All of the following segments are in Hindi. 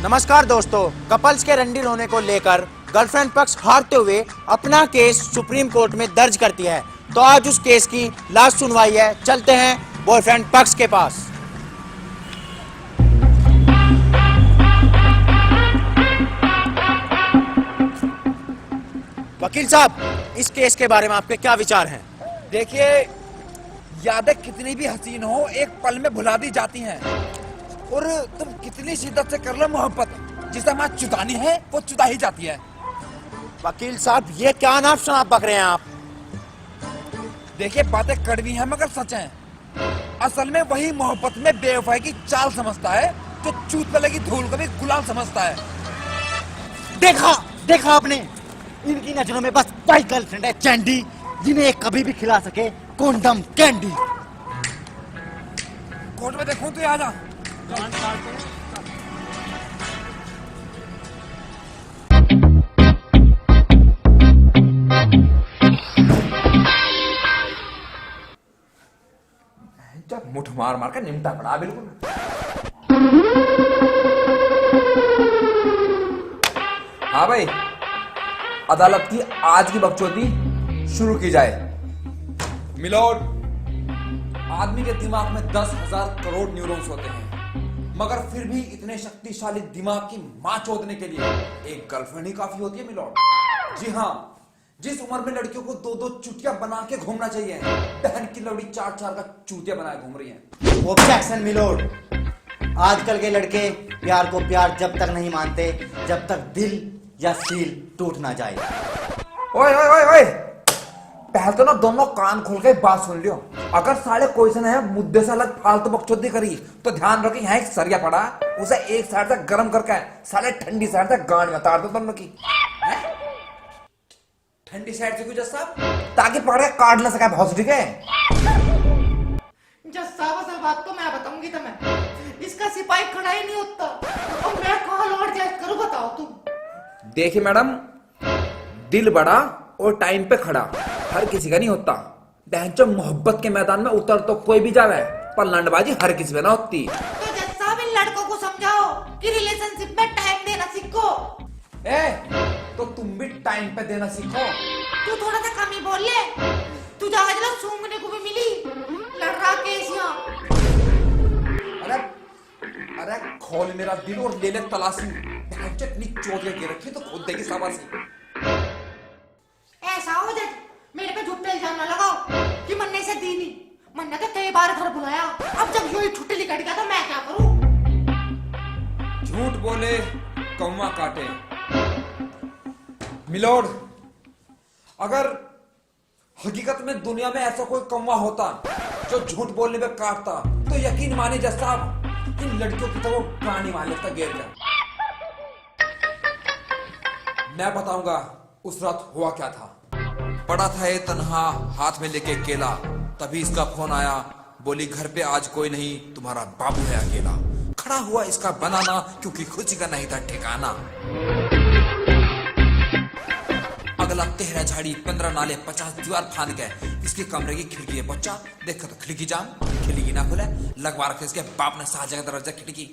नमस्कार दोस्तों, कपल्स के रंडी होने को लेकर गर्लफ्रेंड पक्ष हारते हुए अपना केस सुप्रीम कोर्ट में दर्ज करती है। तो आज उस केस की लास्ट सुनवाई है। चलते हैं बॉयफ्रेंड पक्ष के पास। वकील साहब, इस केस के बारे में आपके क्या विचार हैं? देखिए, यादें कितनी भी हसीन हो एक पल में भुला दी जाती हैं। और तुम कितनी शिद्दत से कर लो मोहब्बत, जिसे हमारी चुदानी है वो चुदा ही जाती है। वकील साहब, ये क्या नाप शनाप बक रहे हैं आप? देखिए, बातें कड़वी हैं मगर सच हैं। असल में वही मोहब्बत में बेवफाई की चाल समझता है जो चूत पे लगी धूल को भी गुलाल समझता है। देखा आपने, इनकी नजरों में बस वही गर्लफ्रेंड है चैंडी, जिन्हें कभी भी खिला सके कोंडम कैंडी। कोर्ट में देखूं तो आ जा। जब मुठ मार मार कर निमटा पड़ा बिल्कुल। हाँ भाई, अदालत की आज की बकचोदी शुरू की जाए। मिलोड, आदमी के दिमाग में 10,000 करोड़ न्यूरॉन्स होते हैं, मगर फिर भी इतने शक्तिशाली दिमाग की मां चोदने के लिए एक गर्लफ्रेंड ही काफी होती है मिलोड। जी हाँ, जिस उम्र में लड़कियों को 2-2 चुटिया बना के घूमना चाहिए, बहन की लौड़ी 4-4 का चूतिया बनाए घूम रही है। Objection milord. आजकल के लड़के प्यार को प्यार जब तक नहीं मानते जब तक दिल या सील टूट ना जाए। ओए ओए ओए ओए, पहले तो ना दोनों कान खोल के बात सुन लियो। अगर साले क्वेश्चन है मुद्दे से अलग फालतू बकचोदी करी तो ध्यान रखो, यहाँ एक सरिया पड़ा, उसे एक साइड से गर्म करके साले ठंडी साइड से गांड में तार दो दोनों की। ठंडी साइड से क्यों जस्सा? ताकि पकड़ के काट ना सके बहुत, ठीक है? जस्सा असल बात तो मैं बताऊंगी तुम्हें। इसका सिपाही खड़ा ही नहीं होता और मैं कहाँ लौट जाए करूँ, बताओ तुम। देखिए मैडम, दिल बड़ा और टाइम पे खड़ा हर किसी का नहीं होता। बहनचो मोहब्बत के मैदान में उतर तो कोई भी जावे, पर लंडबाजी हर किसी पे ना होती। तो जस्सा इन लड़कों को समझाओ कि रिलेशनशिप में टाइम देना सीखो। तो तुम भी टाइम पे देना सीखो। तू थोड़ा सा कम ही बोल ले। तू जहाँ जला सूंघने को भी मिली लड़ रहा केसियां। अरे अरे खोल मेरा दिल और ले ले तलाशी। बहनचो इतनी चोट गिर रखी तो खुद देगी शाबाशी। ऐसा हो जाए मेरे पे झूठे इल्जाम ना लगाओ कि मन्ने से दी नहीं। मन्ने तो कई बार घर बुलाया, अब जब यूं ही छुट्टी निकट गया तो मैं क्या करूं? झूठ बोले कौवा काटे। मिलोड, अगर हकीकत में दुनिया में ऐसा कोई कौवा होता जो झूठ बोलने पे काटता तो यकीन माने जज साहब, इन लड़कियों की तो वो गाड़ी मार लेता गेर कर। मैं बताऊंगा उस रात हुआ क्या था। पड़ा था ये तन्हा हाथ में लेके केला, तभी इसका फोन आया, बोली घर पे आज कोई नहीं, तुम्हारा बाबू है अकेला। खड़ा हुआ इसका बनाना क्योंकि खुशी का नहीं था ठिकाना। अगला 13 झाड़ी 15 नाले 50 दीवार फांद गए इसके कमरे की खिड़की है बच्चा। देखा तो खिड़की जाम, खिड़की ना खुले, लगवा रखे इसके बाप ने साथ जगह दरवाजा खिड़की।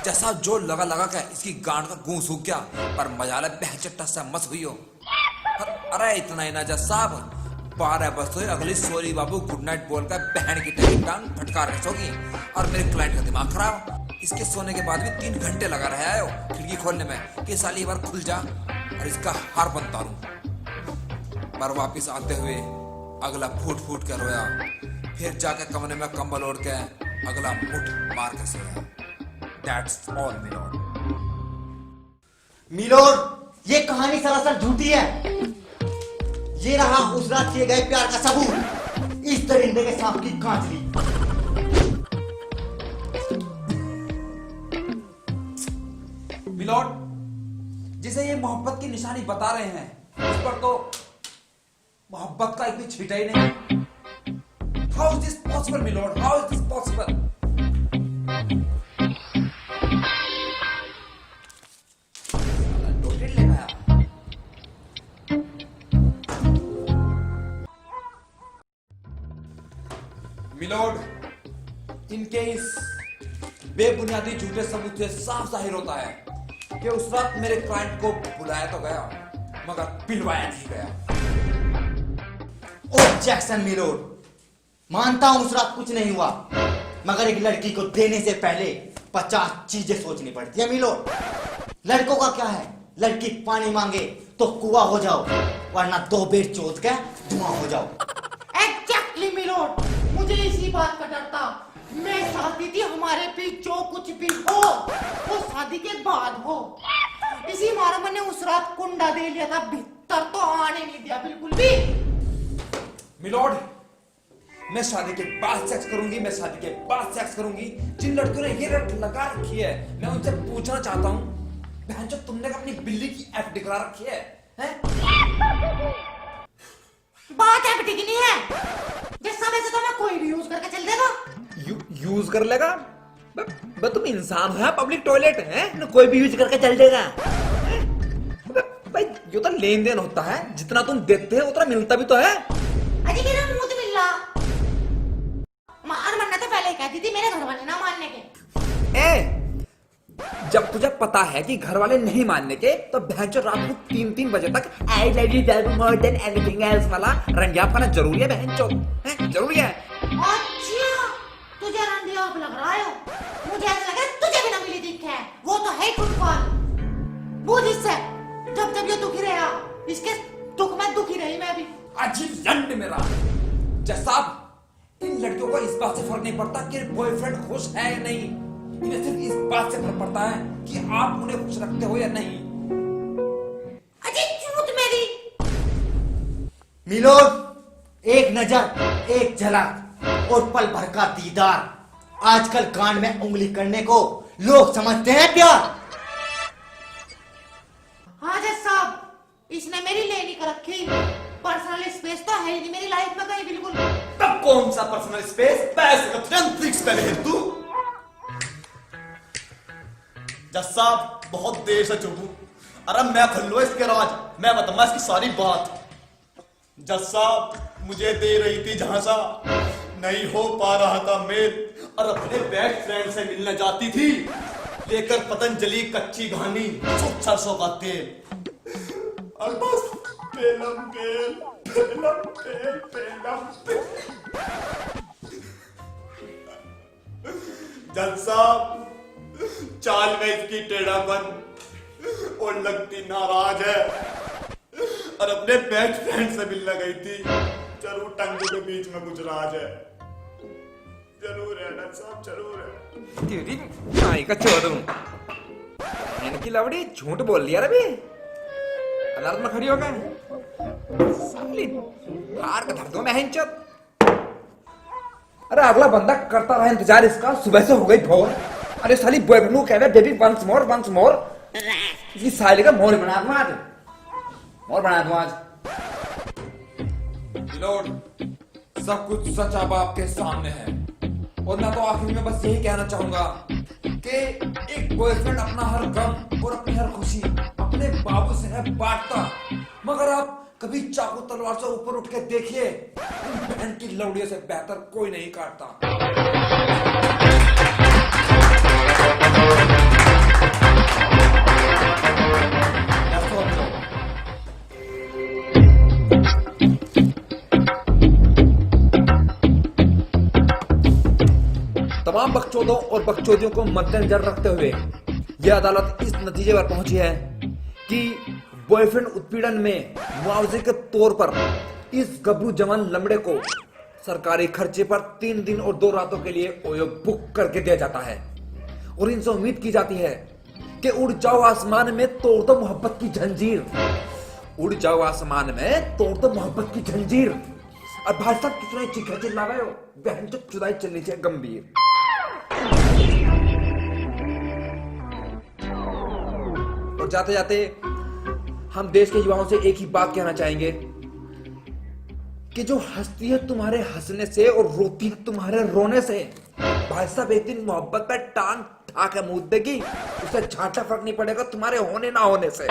जैसा जो लगा लगा के इसकी गांड का गूं सूख गया, पर मजाले बहचट्टा सा मस हुई हो। अरे इतना ही ना जज साहब, 12 बजे हुई, अगली सोरी बाबू गुड नाइट बोलकर बहन की टांग फटकार के सोगी और मेरे क्लाइंट का दिमाग खराब। इसके सोने के बाद भी 3 घंटे लगा रहा है खिड़की खोलने में कि साली एक बार खुल जा और इसका हार बनता रहूं। पर वापिस आते हुए अगला फूट फूट कर रोया, फिर जाकर कमरे में कंबल ओढ़ के अगला मुठ मार के सोया। That's all milord. मिलोड, ये कहानी सरासर झूठी है। ये रहा उस रात किए गए प्यार का सबूत, इस दरिंदे के सांप की कांचली। मिलोड, जिसे ये मोहब्बत की निशानी बता रहे हैं, उस पर तो मोहब्बत का एक भी छींटा ही नहीं। How is this possible, milord? How is this possible? डोटेड लेकर आया। मिलोड, इनके इस बेबुनियादी झूठे सबूत से साफ जाहिर होता है कि उस रात मेरे क्लाइंट को बुलाया तो गया मगर पिलवाया नहीं गया। ऑब्जेक्शन मिलोड, मानता हूं उस रात कुछ नहीं हुआ, मगर एक लड़की को देने से पहले 50 चीजें सोचनी पड़ती है मिलोड। लड़कों का क्या है, लड़की पानी मांगे तो कुआं हो जाओ, वरना 2 बेर चोट के धुआं हो जाओ। एग्जैक्टली मिलोड, मुझे इसी बात का डर था। मैं चाहती थी हमारे बीच जो कुछ भी हो वो शादी के बाद हो। इसी मारे मैंने उस रात कुंडा दे लिया था, भीतर तो आने नहीं दिया बिल्कुल भी। मिलोड, मैं शादी के बाद सेक्स करूंगी, मैं शादी के बाद सेक्स करूंगी। जिन लड़कियों ने ये रट लगा रखी है, मैं उनसे पूछना चाहता हूं, बहन जो तुमने अपनी बिल्ली की एफडी करा रखी है, हैं? बात एफडी की नहीं है, जिस समय से तो मैं कोई भी यूज करके चल देगा। यूज कर लेगा? तुम इंसान हो, पब्लिक टॉयलेट है ना, कोई भी यूज करके चल देगा। भाई ये तो लेन देन होता है, जितना तुम देते हो उतना मिलता भी तो है। अजी मेरा मुंह तो मिल रहा, मार मरना तो पहले ही कहती थी, मेरे घर वाले ना मानने के। जब तुझे पता है कि घर वाले नहीं मानने के, तो बहनचोद रात को 3-3 बजे तक I love you more than anything else वाला रंगिया पाना जरूरी है बहनचोद, हैं? जरूरी है। अच्छा, तुझे रंगिया लग रहा है, मुझे ऐसा लगा तुझे भी ना मिली दिख है, वो तो है फुटबॉल। बुझ इससे, जब जब ये दुखी रहा, इसके दुख में दुखी रही मैं भी। अजीब लंड मेरा जसाब, इन लड़कियों को इस बात से फर्क नहीं पड़ता कि बॉयफ्रेंड खुश है या नहीं, इन्हें सिर्फ इस बात से फर्क पड़ता है कि आप उन्हें खुश रखते हो या नहीं। अजी झूठ मेरी। मिलोड, एक नजर, एक झलक और पल भर का दीदार, आजकल कान में उंगली करने को लोग समझते हैं प्यार। हाँ जज साहब, इसने मेरी लेनी कर रखी, पर्सनल स्पेस तो है ही नहीं मेरी लाइफ में कहीं बिल्कुल। तब कौन सा पर्सनल स्पेस, पैसे का तुरंत पहले है तू। जज साहब बहुत देर से चुप हूं, अरे मैं खोल लो इसके राज, मैं बताऊंगा इसकी सारी बात। जज साहब मुझे दे रही थी झांसा, नहीं हो पा रहा था मेल, और अपने बेस्ट फ्रेंड से मिलने जाती थी लेकर पतंजलि कच्ची घानी सरसों का तेल, और बस पेलम पेल पेलम पेल पेलम पेल। जज साहब चाल में इसकी टेढ़ापन और लगती नाराज है, और अपने बेस्ट फ्रेंड से मिलने गई थी, जरूर टंगों के बीच में कुछ राज है, जरूर है जज साहब, जरूर है। तेरी नाई का चोदू, इनकी लवड़ी झूठ बोल लिया रे भी, अदालत में खड़ी हो गए साली, हार का धर दो बहनचोद। अरे अगला बंदा करता रहा इंतजार इसका, सुबह से हो गई भोर। अरे साली बॉयफ्रेंड को कह रहे बेबी वंस मोर, इसकी साली का मोर बना दूं आज, मोर बना दूं आज। मिलोड, सब कुछ सच अब आपके सामने है, और मैं तो आखिर में बस यही कहना चाहूंगा कि एक बॉयफ्रेंड अपना हर गम और अपनी हर खुशी अपने बाबू से है बांटता, मगर आप कभी चाकू तलवार से ऊपर उठ के देखिए, बहन की लौड़ियों से बेहतर कोई नहीं काटता। तमाम बकचोदों और बकचोदियों को मद्देनजर रखते हुए यह अदालत इस नतीजे पर पहुंची है कि बॉयफ्रेंड उत्पीड़न में मुआवजे के तौर पर इस गबरू जवान लमड़े को सरकारी खर्चे पर 3 दिन और 2 रातों के लिए ओयो बुक करके दिया जाता है, और इनसे उम्मीद की जाती है कि उड़ जाओ आसमान में तोड़ दो मोहब्बत की जंजीर, उड़ जाओ आसमान में तोड़ दो मोहब्बत की जंजीर। और भाई साहब कितने चीखा चिल्ला रहे हो, बहन तो चुदाई चलनी चाहिए गंभीर। और जाते जाते हम देश के युवाओं से एक ही बात कहना चाहेंगे कि जो हंसती है तुम्हारे हंसने से और रोती है तुम्हारे रोने से, भाई साहब एक दिन मोहब्बत पे टांग ठा के मुंह देगी, उसे झाटा फर्क नहीं पड़ेगा तुम्हारे होने ना होने से।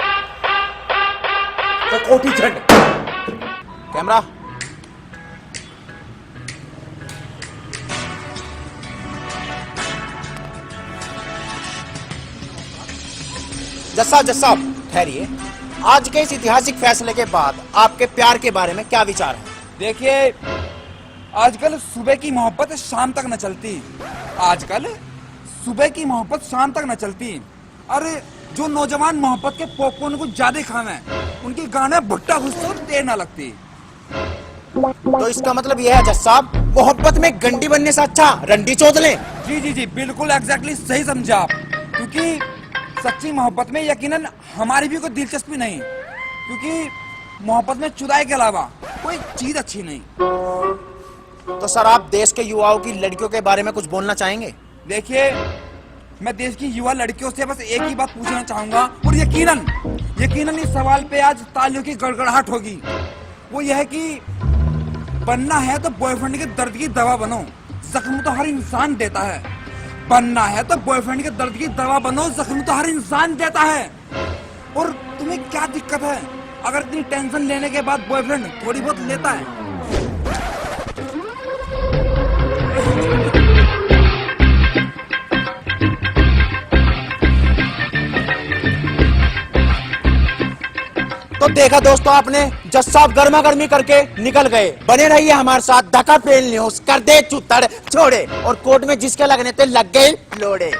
तो कोठी झंड कैमरा, जज साहब ठहरिए, आज के इस ऐतिहासिक फैसले के बाद आपके प्यार के बारे में क्या विचार है? देखिए, आजकल सुबह की मोहब्बत शाम तक न चलती। आजकल सुबह की मोहब्बत शाम तक न चलती। अरे जो नौजवान मोहब्बत के पॉपकॉर्न को ज्यादा खावे, उनके गाने भुट्टा घुसते और देर ना लगती। तो इसका मतलब यह है जज साहब, मोहब्बत में गंडी बनने से अच्छा रंडी चोद लें। जी जी जी, बिल्कुल एग्जैक्टली सही समझा आप। क्योंकि सच्ची मोहब्बत में यकीनन हमारी भी कोई दिलचस्पी नहीं, क्योंकि मोहब्बत में चुदाई के अलावा कोई चीज अच्छी नहीं। तो सर आप देश के युवाओं की लड़कियों के बारे में कुछ बोलना चाहेंगे? देखिए, मैं देश की युवा लड़कियों से बस एक ही बात पूछना चाहूंगा, और यकीनन इस सवाल पे आज तालियों की गड़गड़ाहट होगी। वो यह है कि बनना है तो बॉयफ्रेंड के दर्द की दवा बनो, जख्म तो हर इंसान देता है। बनना है तो बॉयफ्रेंड के दर्द की दवा बनो, जख्म तो हर इंसान देता है। और तुम्हें क्या दिक्कत है अगर इतनी टेंशन लेने के बाद बॉयफ्रेंड थोड़ी बहुत लेता है? तो देखा दोस्तों आपने, जज साहब गर्मा गर्मी करके निकल गए। बने रहिए हमारे साथ, धक्का पेल न्यूज कर दे चुतर छोड़े, और कोर्ट में जिसके लगने थे लग गए लोड़े।